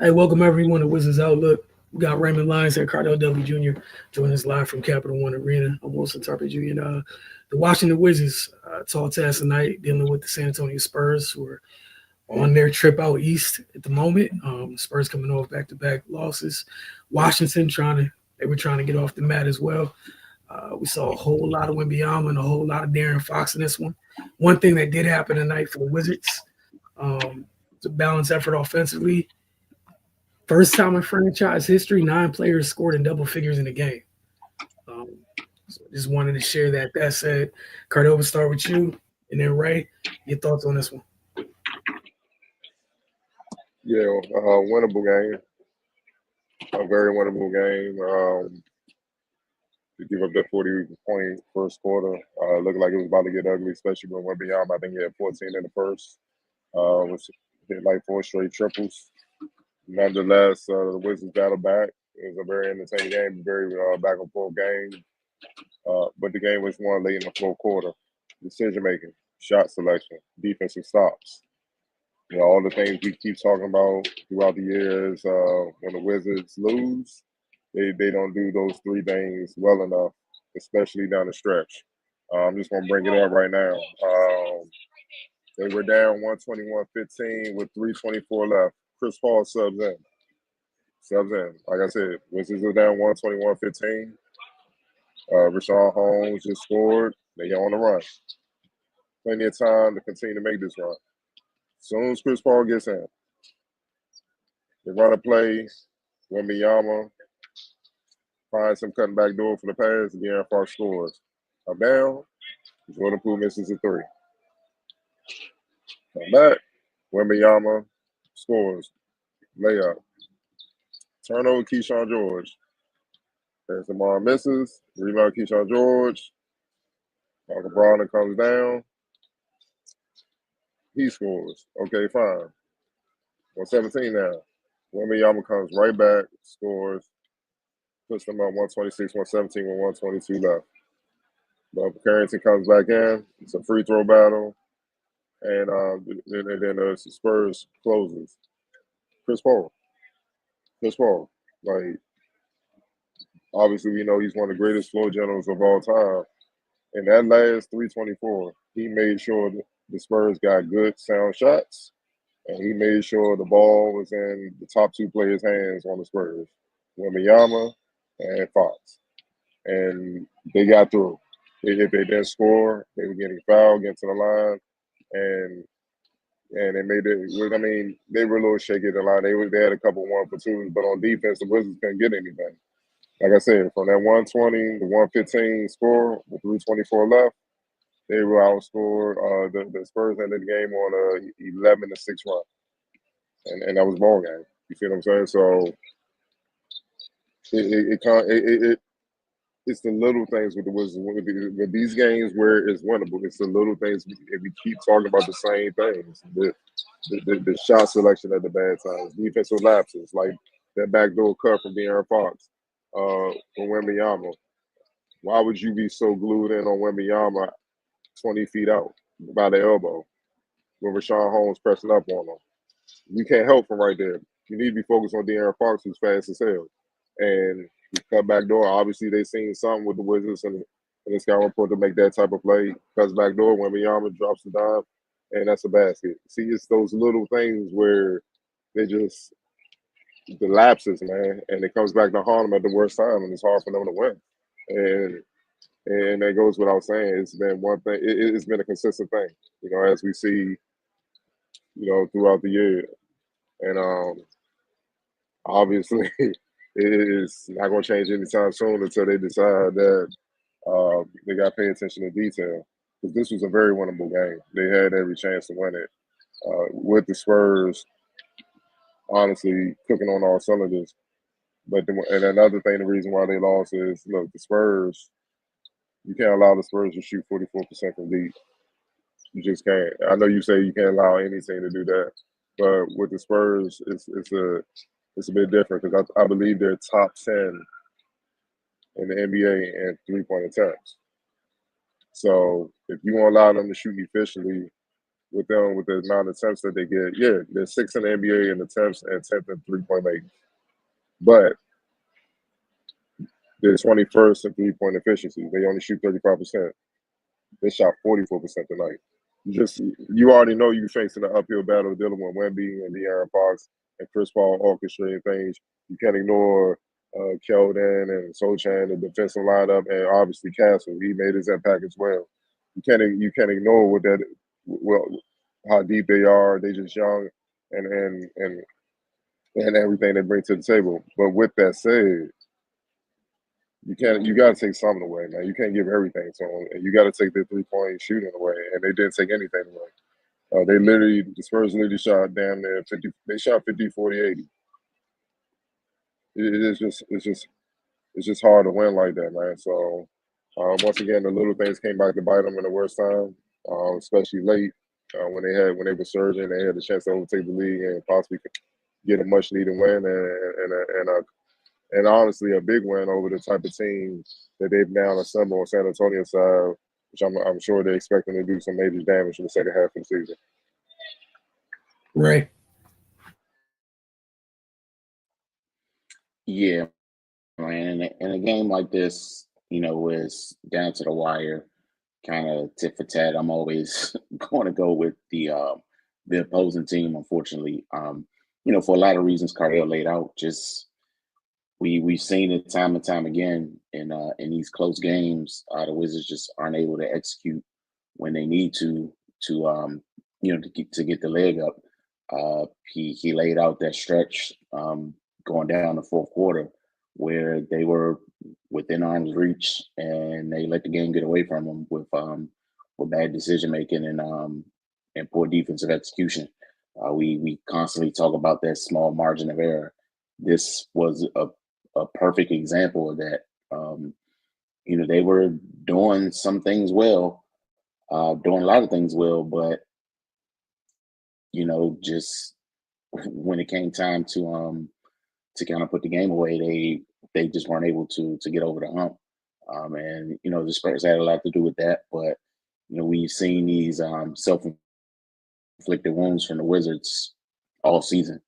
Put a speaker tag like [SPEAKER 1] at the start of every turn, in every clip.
[SPEAKER 1] Hey, welcome everyone to Wizards Outlook. We got Raymond Lyons here, Cardell W. Jr. joining us live from Capital One Arena. I'm Wilson Tarper Jr. And the Washington Wizards tall task tonight dealing with the San Antonio Spurs, who are on their trip out east at the moment. Spurs coming off back-to-back losses. Washington they were trying to get off the mat as well. We saw a whole lot of Wembyama and a whole lot of Darren Fox in this one. One thing that did happen tonight for the Wizards, it's a balanced effort offensively. First time in franchise history, 9 players scored in double figures in a game. Um, so just wanted to share that. That said, Cardell, we'll start with you, and then Ray, your thoughts on this one.
[SPEAKER 2] Yeah, winnable game, a very winnable game. To give up that 40-point first quarter, looked like it was about to get ugly, especially when Wembyama, I think he had 14 in the first, which hit like 4 straight triples. Nonetheless, the Wizards battled back. It was a very entertaining game, very back and forth game. But the game was won late in the fourth quarter. Decision making, shot selection, defensive stops. All the things we keep talking about throughout the years. When the Wizards lose, they don't do those 3 things well enough, especially down the stretch. I'm just gonna bring it up right now. They were down 121-15 with 3:24 left. Chris Paul subs in. Subs in. Like I said, Wizards are down 121-15. Rashawn Holmes just scored. They on the run. Plenty of time to continue to make this run. As soon as Chris Paul gets in, they run a play. Wembyama finds him cutting back door for the pass. De'Aaron Fox scores. Come down. Jordan Poole misses a 3. Come back. Wembyama scores. Layup. Turnover, Keyshawn George. As Lamar misses. Rebound, Keyshawn George. Michael Brogdon comes down. He scores. Okay, fine. 117 now. Wembyama comes right back, scores, puts them up 126, 117 with 122 left. But Carrington comes back in. It's a free throw battle. And then the Spurs closes. Chris Paul. Like, obviously, we know he's one of the greatest floor generals of all time. In that last 324, he made sure the Spurs got good, sound shots. And he made sure the ball was in the top 2 players' hands on the Spurs, Wembyama and Fox. And they got through. If they didn't score, they were getting fouled, getting to the line, and they made it. I mean, they were a little shaky at the line. They had a couple 1-for-2s, but on defense, the Wizards couldn't get anything. Like I said, from that 120 to 115 score with 3:24 left, they were outscored. The Spurs ended the game on a 11-6 run, and that was ball game. You see what I'm saying? So it's the little things with the Wizards. With these games where it's winnable, it's the little things. If we keep talking about the same things, the shot selection at the bad times, defensive lapses, like that backdoor cut from De'Aaron Fox, from Wembyama. Why would you be so glued in on Wembyama 20 feet out by the elbow when Rashawn Holmes pressing up on him? You can't help from right there. You need to be focused on De'Aaron Fox, who's fast as hell. And cut back door. Obviously, they seen something with the Wizards and the scout report to make that type of play. Cuts back door when Wembyama drops the dime, and that's a basket. See, it's those little things where they just the lapses, man, and it comes back to haunt them at the worst time, and it's hard for them to win. And that goes without saying. It's been one thing. It's been a consistent thing, as we see, throughout the year. And obviously, it is not going to change anytime soon until they decide that they got to pay attention to detail. Because this was a very winnable game. They had every chance to win it. With the Spurs, honestly, cooking on all cylinders. And another thing, the reason why they lost is, look, the Spurs, you can't allow the Spurs to shoot 44% from deep. You just can't. I know you say you can't allow any team to do that, but with the Spurs, it's a bit different because I believe they're top 10 in the NBA in 3-point attempts. So if you want to allow them to shoot efficiently, with them with the amount of attempts that they get. Yeah, they're 6th in the NBA in attempts and 10th in 3-point making. But they're 21st in 3-point efficiency. They only shoot 35%. They shot 44% tonight. You already know you're facing an uphill battle dealing with Wemby and De'Aaron Fox and Chris Paul orchestrating things. You can't ignore Keldon and Sochan, the defensive lineup, and obviously Castle. He made his impact as well. You can't ignore how deep they are. They just young and everything they bring to the table. But with that said, you gotta take something away, man. You can't give everything to them. And you gotta take their 3-point shooting away. And they didn't take anything away. The Spurs literally shot damn near 50. They shot 50, 40, 80. It's just hard to win like that, man. So once again, the little things came back to bite them in the worst time, especially late when they were surging. They had the chance to overtake the league and possibly get a much needed win and honestly a big win over the type of team that they've now assembled on San Antonio side, which I'm sure they're expecting to do some major damage in the second half of the season.
[SPEAKER 1] Right.
[SPEAKER 3] Yeah, man. In a game like this, where it's down to the wire, kind of tit for tat, I'm always going to go with the opposing team. Unfortunately, for a lot of reasons Cardell laid out. Just we've seen it time and time again in these close games. The Wizards just aren't able to execute when they need to get the leg up. He laid out that stretch going down the fourth quarter where they were within arm's reach and they let the game get away from them with bad decision making and poor defensive execution. We constantly talk about that small margin of error. This was a perfect example of that. They were doing some things well, doing a lot of things well, but just when it came time to kind of put the game away, they just weren't able to get over the hump. And the Spurs had a lot to do with that. But we've seen these self-inflicted wounds from the Wizards all season.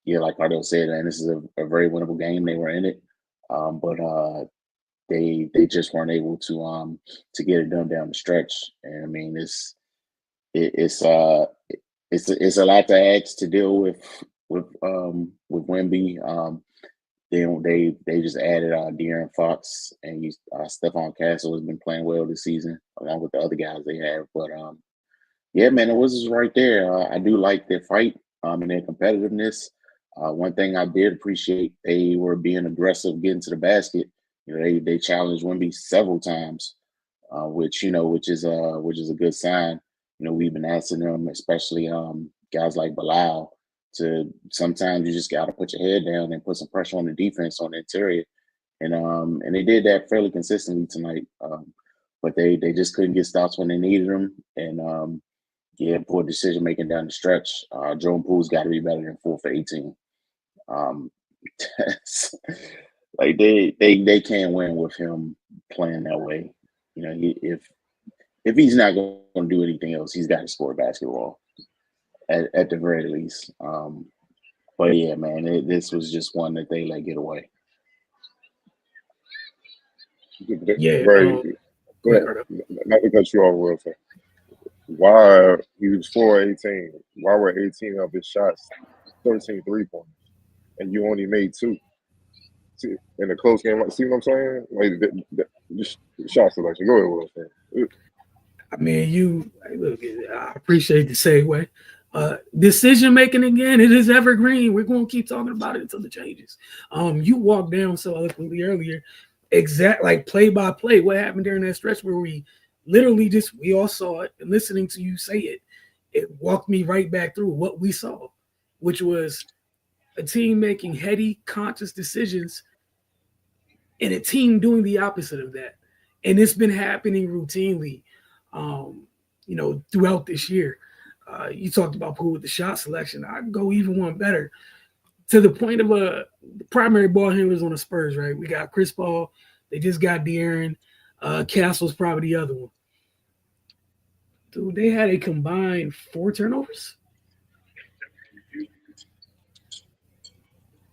[SPEAKER 3] Like Cardell said, and this is a very winnable game. They were in it, but they just weren't able to get it done down the stretch. And I mean, it's a lot to ask to deal with Wemby. They just added De'Aaron Fox and Stephon Castle has been playing well this season along with the other guys they have. But yeah, man, the Wizards right there. I do like their fight and their competitiveness. One thing I did appreciate, they were being aggressive getting to the basket. They challenged Wemby several times, which is a good sign. We've been asking them, especially guys like Bilal, to sometimes you just got to put your head down and put some pressure on the defense on the interior, and they did that fairly consistently tonight. But they just couldn't get stops when they needed them, and poor decision making down the stretch. Jordan Poole's got to be better than 4 for 18. Like they can't win with him playing that way. If he's not going to do anything else, he's got to score basketball at the very least. But yeah, man, this was just one that they let get away.
[SPEAKER 1] Yeah.
[SPEAKER 2] Right. Not to cut you off, Wilson. Why he was 4-18? Why were 18 of his shots 13 3-pointers, and you only made 2? See, in a close game, see what I'm saying? Like just shot selection. Go ahead, Wilson.
[SPEAKER 1] I mean, I appreciate the segue. Decision making again, it is evergreen. We're going to keep talking about it until it changes. You walked down so eloquently earlier, like play by play, what happened during that stretch where we literally we all saw it, and listening to you say it walked me right back through what we saw, which was a team making heady, conscious decisions and a team doing the opposite of that. And it's been happening routinely, throughout this year. You talked about Poole with the shot selection. I can go even one better, to the point of the primary ball handlers on the Spurs, right? We got Chris Paul. They just got De'Aaron. Castle's probably the other one. Dude, they had a combined 4 turnovers.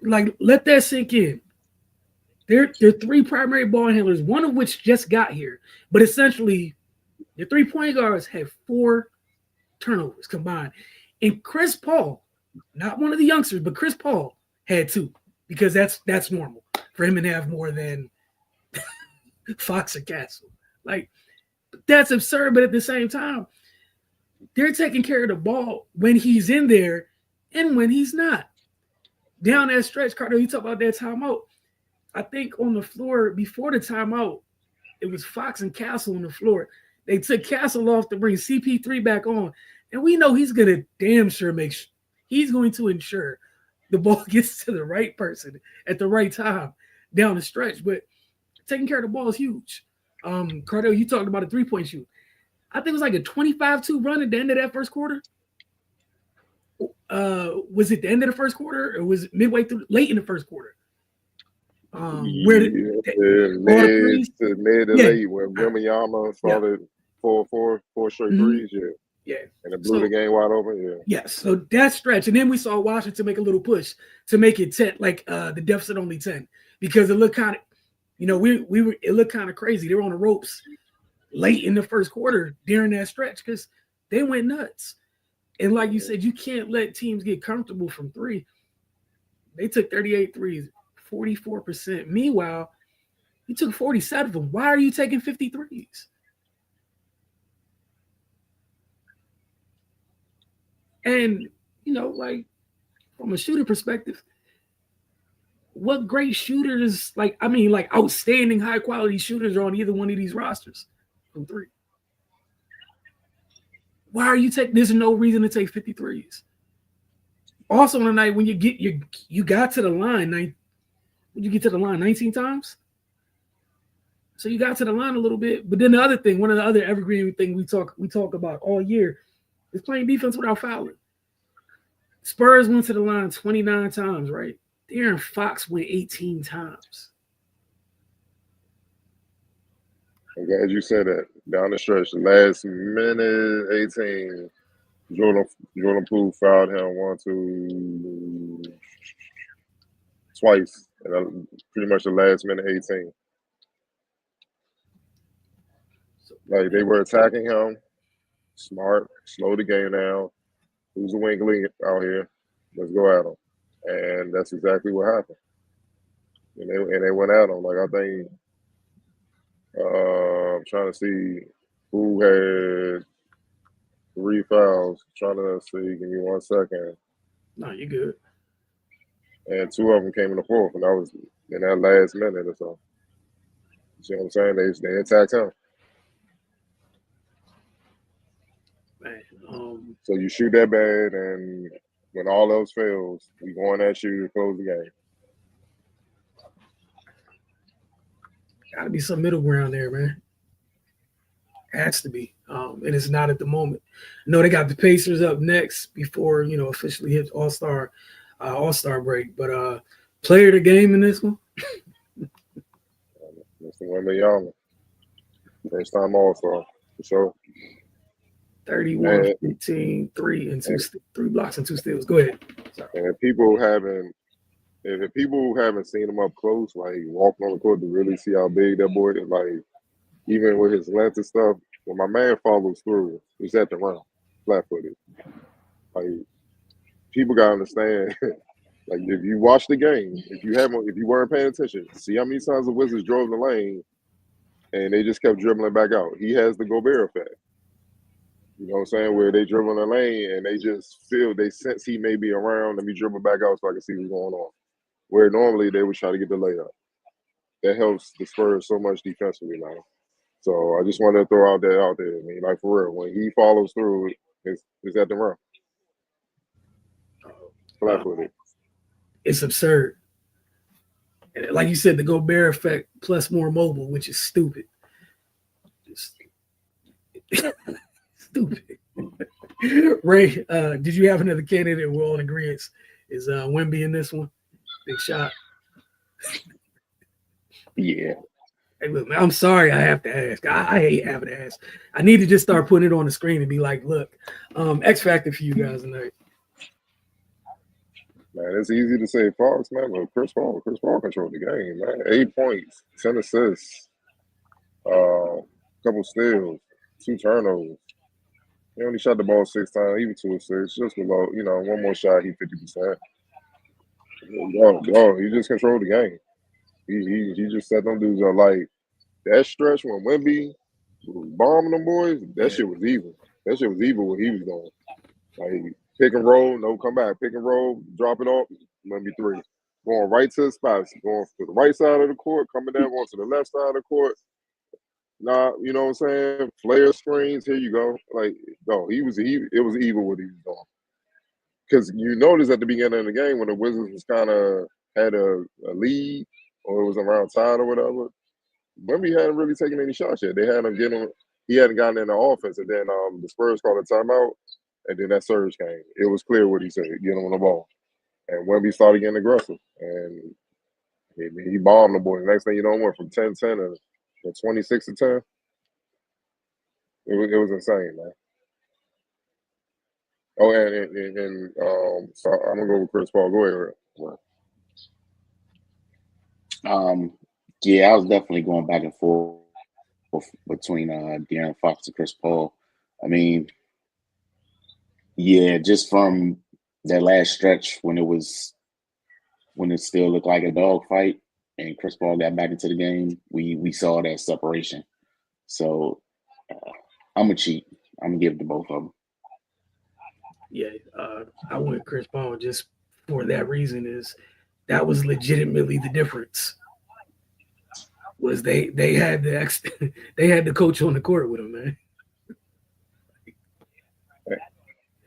[SPEAKER 1] Like, let that sink in. They're 3 primary ball handlers, one of which just got here. But essentially, the 3 point guards had 4 turnovers combined. And Chris Paul, not one of the youngsters, but Chris Paul had 2 because that's normal for him to have more than Fox or Castle. Like, that's absurd, but at the same time, they're taking care of the ball when he's in there and when he's not. Down that stretch, Carter, you talk about that timeout. I think on the floor before the timeout, it was Fox and Castle on the floor. They took Castle off to bring CP3 back on. And we know he's going to damn sure he's going to ensure the ball gets to the right person at the right time down the stretch. But taking care of the ball is huge. Cardell, you talked about a 3-point shoot. I think it was like a 25-2 run at the end of that first quarter. Was it the end of the first quarter or was it midway through, late in the first quarter? Where did
[SPEAKER 2] mid to late when Wembanyama started 4 straight threes,
[SPEAKER 1] yeah,
[SPEAKER 2] and it blew the game wide open,
[SPEAKER 1] Yes, so that stretch, and then we saw Washington make a little push to make it 10, like the deficit only 10, because it looked kind of, it looked kind of crazy. They were on the ropes late in the first quarter during that stretch because they went nuts. And like you said, you can't let teams get comfortable from 3. They took 38 threes, 44%. Meanwhile, you took 47 of them. Why are you taking 53s? And, like from a shooter perspective, what great shooters, like outstanding high quality shooters are on either one of these rosters from 3? Why are you taking? There's no reason to take 53s. Also, on the night when you got to the line, when you get to the line 19 times, so you got to the line a little bit. But then the other thing, one of the other evergreen thing we talk about all year is playing defense without fouling. Spurs went to the line 29 times, right? De'Aaron Fox went 18 times.
[SPEAKER 2] I'm glad you said that. Down the stretch, the last minute 18, Jordan Poole fouled him twice, and pretty much the last minute 18. Like they were attacking him, smart, slow the game down. Who's the wing lead out here? Let's go at him, and that's exactly what happened. And they went at him. Like I think. I'm trying to see who had 3 fouls. Trying to see. Give me 1 second.
[SPEAKER 1] No, you're good.
[SPEAKER 2] And 2 of them came in the fourth, and that was in that last minute or so. You see what I'm saying? They attacked him.
[SPEAKER 1] Man,
[SPEAKER 2] so you shoot that bad, and when all else fails, we going at you to close the game.
[SPEAKER 1] Got to be some middle ground there, man. Has to be, and it's not at the moment. No, they got the Pacers up next before officially hit All-Star break. But player of the game in this one,
[SPEAKER 2] Mr. Wembanyama, first time All-Star for sure.
[SPEAKER 1] 31, 15, 3 and 2, 3 blocks and 2 steals. Go ahead.
[SPEAKER 2] Sorry. And if people haven't seen him up close, like walking on the court to really see how big that boy is, like even with his length and stuff, when my man follows through, he's at the rim, flat-footed. Like people gotta understand. Like if you watch the game, if you weren't paying attention, see how many times the Wizards drove the lane and they just kept dribbling back out. He has the Gobert effect. You know what I'm saying? Where they dribble in the lane and they sense he may be around, let me dribble back out so I can see what's going on. Where normally they would try to get the layup. That helps the Spurs so much defensively now. So I just wanted to throw out there. I mean, like for real, when he follows through, it's at the rim. Flat-footed.
[SPEAKER 1] It's absurd. And like you said, the Gobert effect plus more mobile, which is stupid. Stupid. Ray, did you have another candidate? We're all in agreement. Is Wemby in this one? Big shot.
[SPEAKER 3] Yeah.
[SPEAKER 1] Hey, look, man, I'm sorry I have to ask. I hate having to ask. I need to just start putting it on the screen and be like, look, X Factor for you guys tonight.
[SPEAKER 2] Man, it's easy to say Fox, man, but Chris Paul controlled the game, man. 8 points, 10 assists, couple steals, 2 turnovers. He only shot the ball 6 times, even 2 assists, just below, one more shot, he 50%. He just controlled the game. He just set them dudes up like that stretch when Wemby was bombing them boys. That shit was evil. That shit was evil what he was doing. Like pick and roll, no come back, pick and roll, drop it off, Wemby 3. Going right to the spots, going to the right side of the court, coming down, going to the left side of the court. Nah, you know what I'm saying? Flare screens, here you go. Like, no, it was evil what he was doing. Because you notice at the beginning of the game when the Wizards was kind of had a lead or it was around time or whatever, Wemby hadn't really taken any shots yet. They hadn't he hadn't gotten in the offense, and then the Spurs called a timeout, and then that surge came. It was clear what he said, get him on the ball. And Wemby started getting aggressive, and he bombed the boy. The next thing you know, went from 10-10 to 26-10. It was insane, man. Oh, and so I'm gonna go with Chris Paul. Go ahead.
[SPEAKER 3] Yeah, I was definitely going back and forth between De'Aaron Fox and Chris Paul. I mean, yeah, just from that last stretch when it still looked like a dogfight and Chris Paul got back into the game, we saw that separation. So I'm gonna cheat. I'm gonna give it to both of them.
[SPEAKER 1] Yeah, I went Chris Paul just for that reason. Is that was legitimately the difference. Was they had the coach on the court with him, man.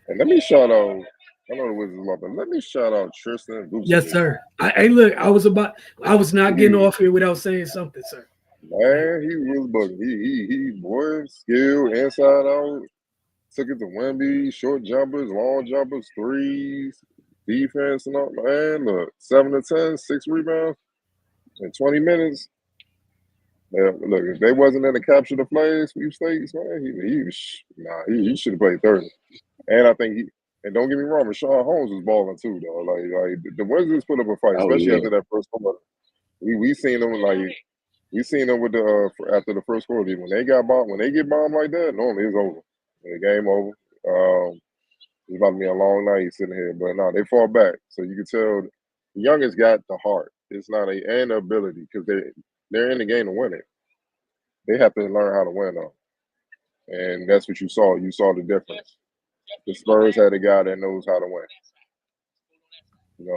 [SPEAKER 2] And let me shout out. I know the Wizards love, but let me shout out Tristan Vucevic.
[SPEAKER 1] Yes, sir. Hey, look, I was not getting off here without saying something, sir.
[SPEAKER 2] Man, he was bugging. He boy, skill inside out. Took it to Wemby, short jumpers, long jumpers, threes, defense, and all. Man, look, 7-10, 6 rebounds in 20 minutes. Yeah, look, if they wasn't in the capture the flag sweepstakes, man, he should have played 30. And I think and don't get me wrong, Rashawn Holmes was balling too, though. Like the Wizards put up a fight, especially after that first quarter. We seen them with the after the first quarter. When they get bombed like that, normally it's over. The game over. It's about to be a long night sitting here, but no, they fall back. So you can tell the youngest got the heart. It's not and the ability because they're in the game to win it. They have to learn how to win though, and that's what you saw. You saw the difference. The Spurs had a guy that knows how to win.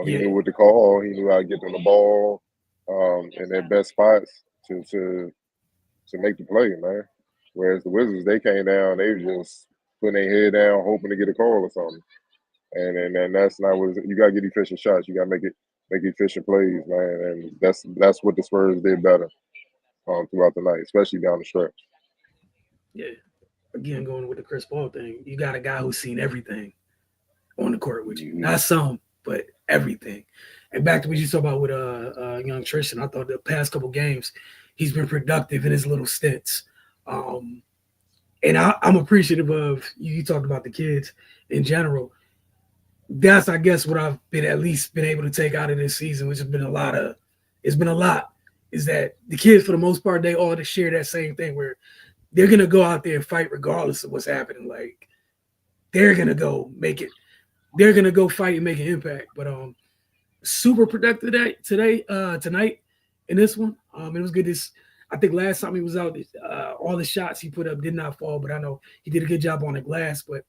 [SPEAKER 2] He knew what to call. He knew how to get them the ball in their best spots to make the play, man. Whereas the Wizards, they came down, they were just putting their head down, hoping to get a call or something. And that's not what you got to get efficient shots. You got to make efficient plays, man. And that's what the Spurs did better throughout the night, especially down the stretch.
[SPEAKER 1] Yeah. Again, going with the Chris Paul thing, you got a guy who's seen everything on the court with you. Not some, but everything. And back to what you talk about with young Tristan, I thought the past couple games, he's been productive in his little stints. And I'm appreciative of you talked about the kids in general. That's, I guess, what I've been able to take out of this season, which has been a lot, is that the kids, for the most part, they all share that same thing where they're going to go out there and fight regardless of what's happening. Like, they're going to go make it. They're going to go fight and make an impact. But super productive tonight in this one. It was good. I think last time he was out, all the shots he put up did not fall, but I know he did a good job on the glass. But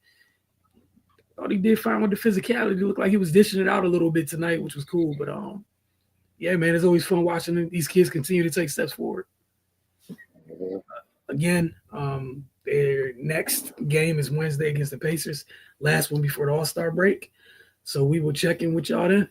[SPEAKER 1] I thought he did fine with the physicality. It looked like he was dishing it out a little bit tonight, which was cool. But yeah, man, it's always fun watching these kids continue to take steps forward. Again, their next game is Wednesday against the Pacers. Last one before the All-Star break. So we will check in with y'all then.